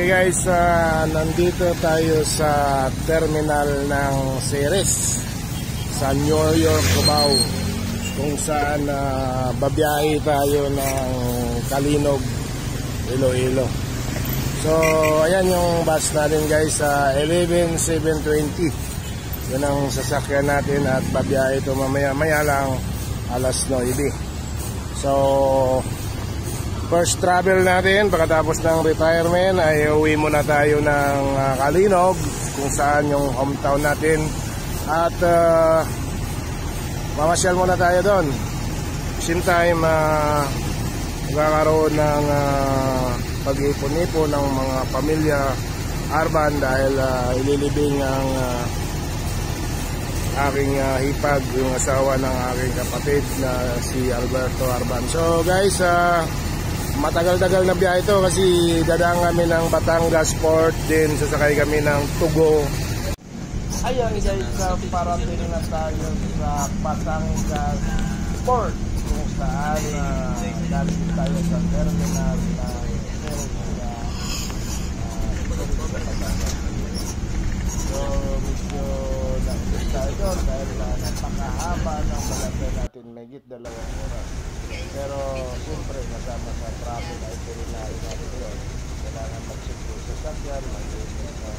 guys, nandito tayo sa terminal ng Ceres sa New York, Cubao, kung saan babiyahe tayo ng Kalinog, Iloilo. So ayan yung bus natin guys, 11720. Yun ang sasakyan natin at babiyahe ito mamaya lang alas 9. So first travel natin pagkatapos ng retirement ay uwi muna tayo ng Kalinog, kung saan yung hometown natin, at mamasyal muna tayo doon. Same time magkakaroon ng pag-ipon-ipon ng mga pamilya Arban dahil ililibing ang aking hipag, yung asawa ng aking kapatid na si Alberto Arban. So guys, matagal-tagal na biyahe ito kasi dadaan kami ng Batangas Port, din sasakay kami ng Tugo. Ayan guys, parating na tayo sa Batangas Port, kung saan galing tayo sa terminal na so medyo nakikita tayo doon dahil napakahaba ng malagay natin, mayigit 2 oras. Pero siyempre kasama sa traffic ay itinerary natin yun. Kailangan mag-secure sa sakyan, mag-secure sa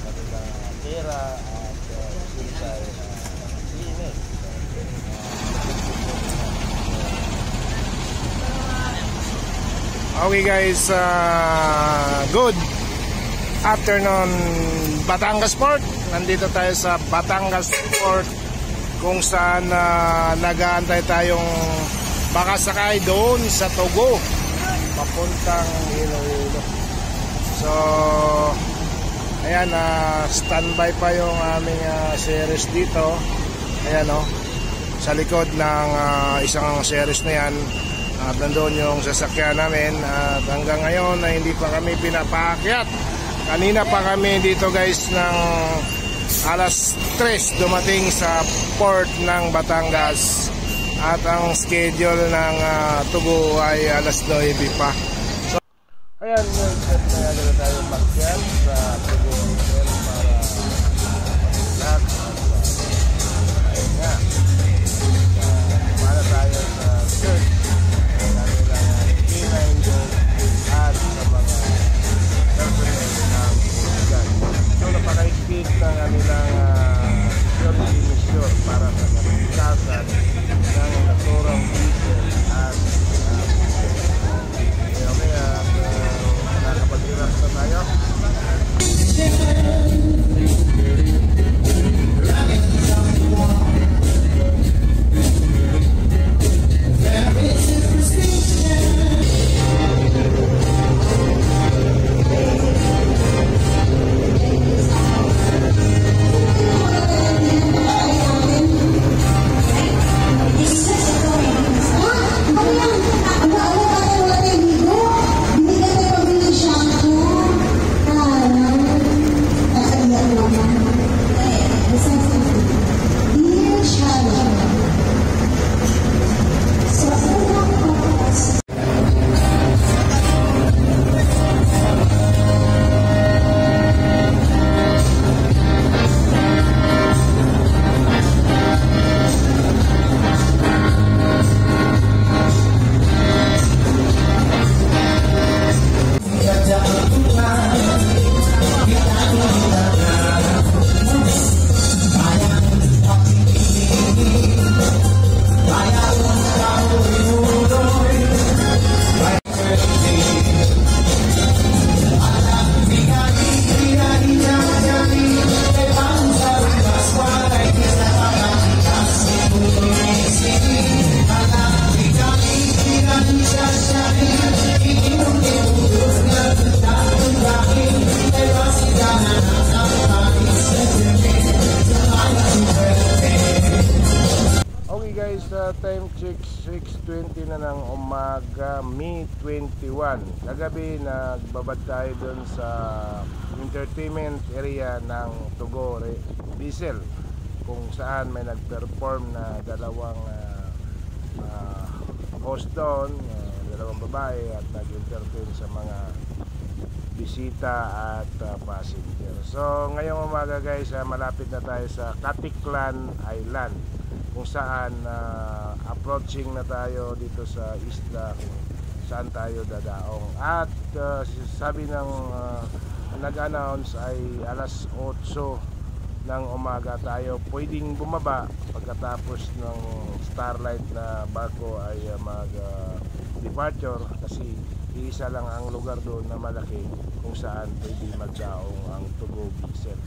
kanilang pera at siyempre init. Okay guys, good afternoon Batangas Port. Nandito tayo sa Batangas Port, kung saan nag-aantay tayong makasakay doon sa Tugo papuntang Iloilo. So ayan, standby pa yung aming series dito. Ayan sa likod ng isang series na yan, at nandoon yung sasakyan namin, at hanggang ngayon ay hindi pa kami pinapaakyat. Kanina pa kami dito guys ng alas 3 dumating sa port ng Batangas, at ang schedule ng Tugo ay alas 9 pa. So ayan, set na agad tayo pakyat sa Tugo Hotel para mag-relax at ayun nga, para tayo sa church at sa mga personnel ng Puligan. So napaka-speed ng kanilang security mission para sa kaligtasan ng naturang diesel at kaya nakapag-relax na tayo. Time check 6:20 na ng umaga, May 21. Kagabi nagbabad tayo dun sa entertainment area ng Tugo Diesel, kung saan may nag-perform na dalawang host doon, dalawang babae, at nag-entertain sa mga bisita at passenger. So ngayong umaga guys, malapit na tayo sa Caticlan Island, kung saan approaching na tayo dito sa isla kung saan tayo dadaong. At sabi ng nag-announce ay alas 8 ng umaga tayo pwedeng bumaba pagkatapos ng Starlight na barko ay departure, kasi isa lang ang lugar doon na malaki kung saan pwede magdaong ang Tugo Bisel.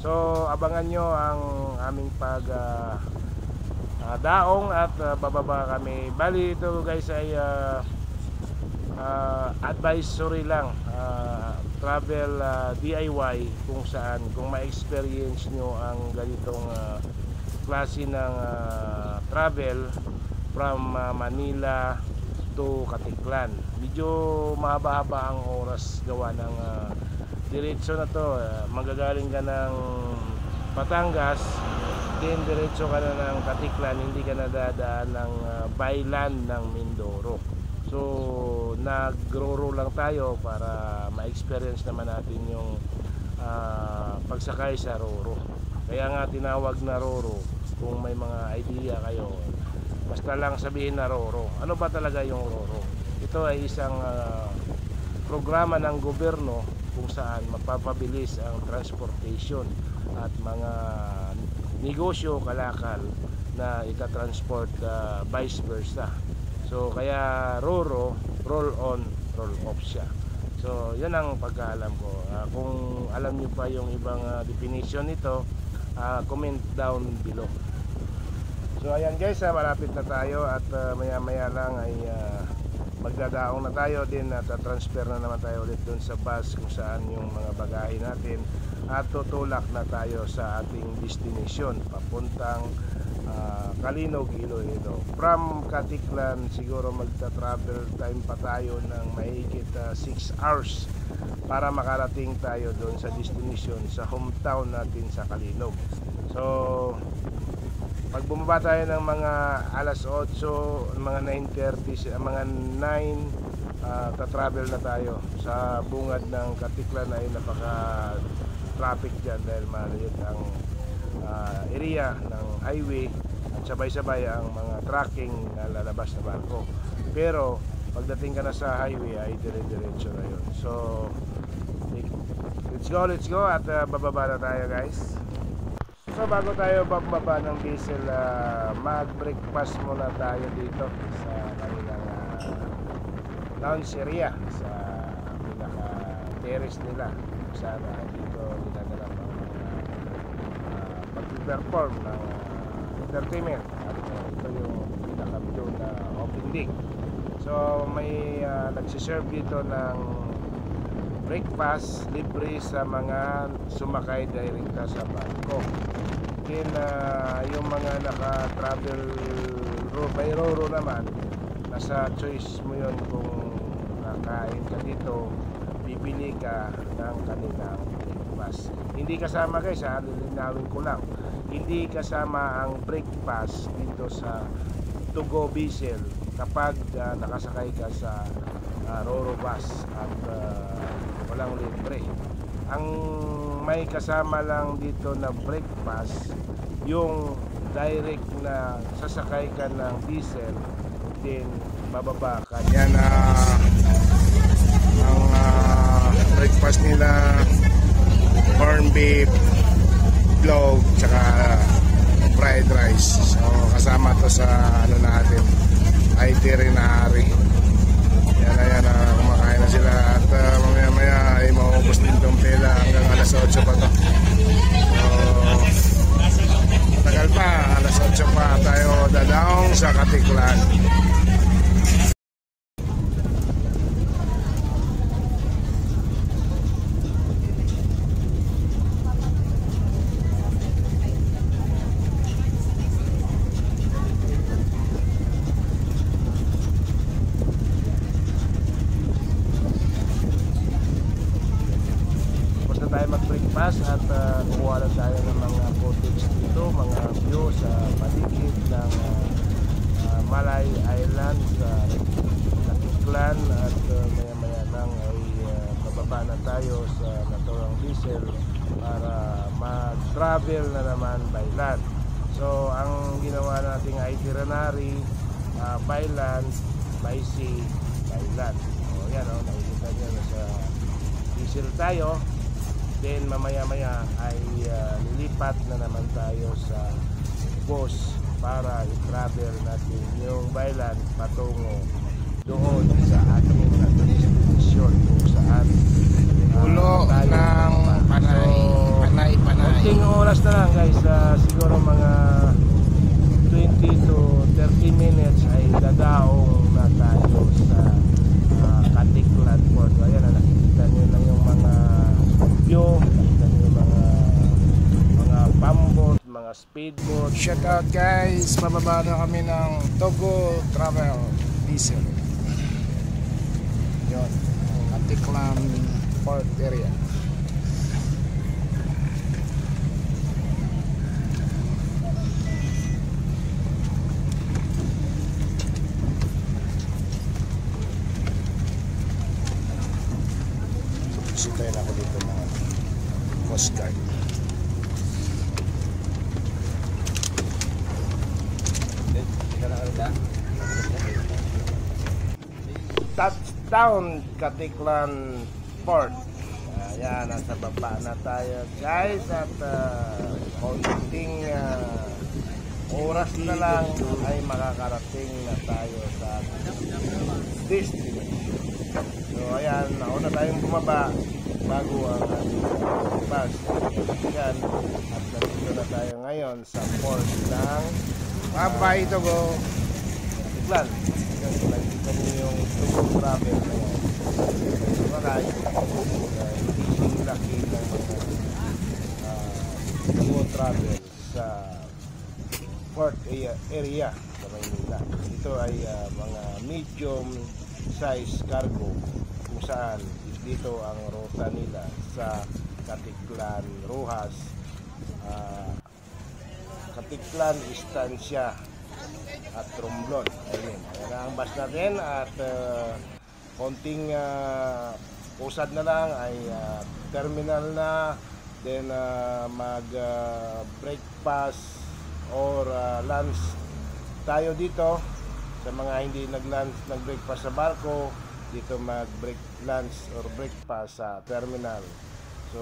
So abangan nyo ang aming daong at bababa kami. Bali ito guys ay advisory lang, travel DIY, kung saan kung ma-experience nyo ang ganitong klase ng travel from Manila to Caticlan. Medyo mahaba-haba ang oras gawa ng diretso na to. Magagaling ka ng Batangas, then diretso ka na ng Caticlan, hindi ka nadadaan ng byland ng Mindoro. So nag-roro lang tayo para ma-experience naman natin yung pagsakay sa roro. Kaya nga tinawag na roro. Kung may mga idea kayo, basta lang sabihin na roro. Ano ba talaga yung roro? Ito ay isang programa ng gobyerno kung saan mapapabilis ang transportation at mga negosyo kalakal na itatransport vice versa. So kaya roro, roll on, roll off siya. So yan ang pagkaalam ko. Kung alam nyo pa yung ibang definition nito, comment down below. So ayan guys, malapit na tayo at maya maya lang ay magdadaong na tayo din at transfer na naman tayo ulit dun sa bus kung saan yung mga bagahe natin, at tutulak na tayo sa ating destination papuntang Calinog, Iloilo. From Caticlan siguro magta-travel time pa tayo ng mahigit 6 hours para makarating tayo doon sa destination, sa hometown natin sa Calinog. So pag bumaba tayo ng mga alas 8, mga 9:30, mga 9, ta-travel na tayo. Sa bungad ng Caticlan ay napaka-traffic dyan dahil maliit ang area ng highway at sabay-sabay ang mga trucking na lalabas na barko. Pero pagdating ka na sa highway ay dire-diretso na yun. So let's go at bababa na tayo guys. So bago tayo bababa ng Bisel, mag-breakfast muna tayo dito sa kanilang lounge area, sa pinaka-terrace nila, kung saan dito ginagawa ng pag-perform ng entertainment. At ito yung pinaka-video na open deck. So may nagsiserve dito ng breakfast libre sa mga sumakay direkta sa barko. Then yung mga naka-travel by roro naman, nasa choice mo yun kung nakain ka dito, bibili ka ng kanilang breakfast. Hindi kasama guys, lilinawin ko lang, hindi kasama ang breakfast dito sa Tugo Bisel kapag nakasakay ka sa roro bus at walang libre. Ang may kasama lang dito na breakfast, yung direct na sasakay ka ng diesel, then bababa ka. Yan ang breakfast nila, corn beef, vlog, tsaka fried rice. So kasama to sa ano natin, itinerary. Yan kumakain na sila at mamaya maya ay maubos din itong pela hanggang alas 8 pa to. So tagal pa, alas 8 pa tayo dadaong sa Caticlan. Tayo mag-breakfast at kuha lang tayo ng mga footage dito, mga view sa paligid ng Malay Island sa Caticlan, at maya maya lang ay bababa na tayo sa naturang diesel para mag-travel na naman by land. So ang ginawa nating itinerary, by land, by sea, by land. O yan o, nakikita nyo na sa diesel tayo. Then mamaya-maya ay lilipat na naman tayo sa bus para i-travel natin yung by land patungo doon sa ating destination kung saan ulo ng panay. Konting oras na lang guys, siguro mga 20 to 30 minutes ay dadaong na tayo sa Caticlan Port. Ayan, nakikita nyo na yung mga view, nakikita nyo yung mga pambot, mga speedboat. Shout out guys, bababa na kami ng Togo Travel Diesel. Yun, Caticlan Port area. Sitayin ako dito mga Coast Guard. Touchdown Caticlan Port. Ayan, nasa baba na tayo guys at konting oras na lang ay makakarating na tayo sa destination. So ayan, nauna tayong bumaba bago ang bus. Ayan, at nandito na tayo ngayon sa port ng Babay Togo. Caticlan. Nakikita niyo yung Togo Travel na yan. Maray, ising laki ng mga Togo Travel sa port area sa Maynila. Ito ay mga medium size cargo kung saan dito ang ruta nila sa Caticlan, Rojas, Caticlan, Estancia at Romblon. Ayun ang bus natin at konting usad na lang ay terminal na, then mag breakfast or lunch tayo dito. Sa mga hindi nag-breakfast sa barko, dito mag-break lunch or breakfast sa terminal. So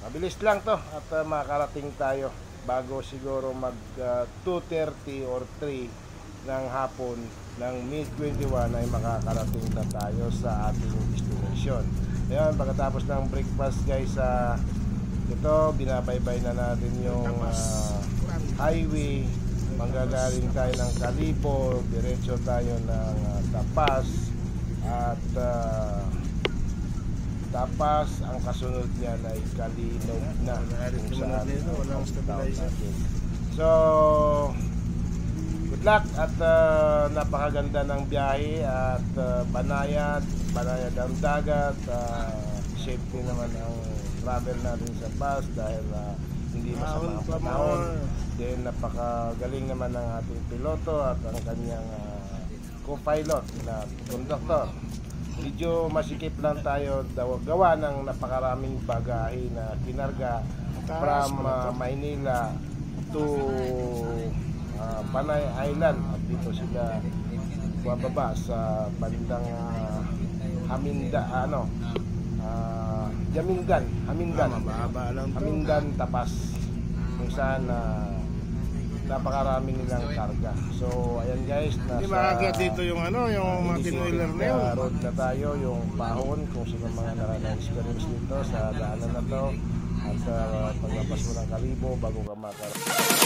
mabilis lang to at makakarating tayo bago siguro mag 2:30 or 3 ng hapon ng mid-21 ay makakarating na tayo sa ating destination. Ngayon, pagkatapos ng breakfast guys, ito binabaybay na natin yung highway. Manggagaling tayo ng Kalibo, diretso tayo ng Tapas at Tapas, ang kasunod niyan ay Kalinog na kung saan walang stabilizer. So good luck at napakaganda ng biyahe at banayad ang dagat, safety naman ang travel natin sa bus dahil hindi masama ang panahon. Then napakagaling naman ng ating piloto at ang kanyang co-pilot na conductor. Medyo masikip lang tayo gawa ng napakaraming bagahe na kinarga from Maynila to Panay Island at dito sila bababa sa bandang Hamindan, Tapas, kung saan napakaraming nilang karga. So ayan guys, Hindi makakit dito yung yung mga tinoiler na yun. road na tayo, yung Pahon, kung sino mga experience dito sa daanan na to at paglabas mo ng Kalibo bago ka makarating.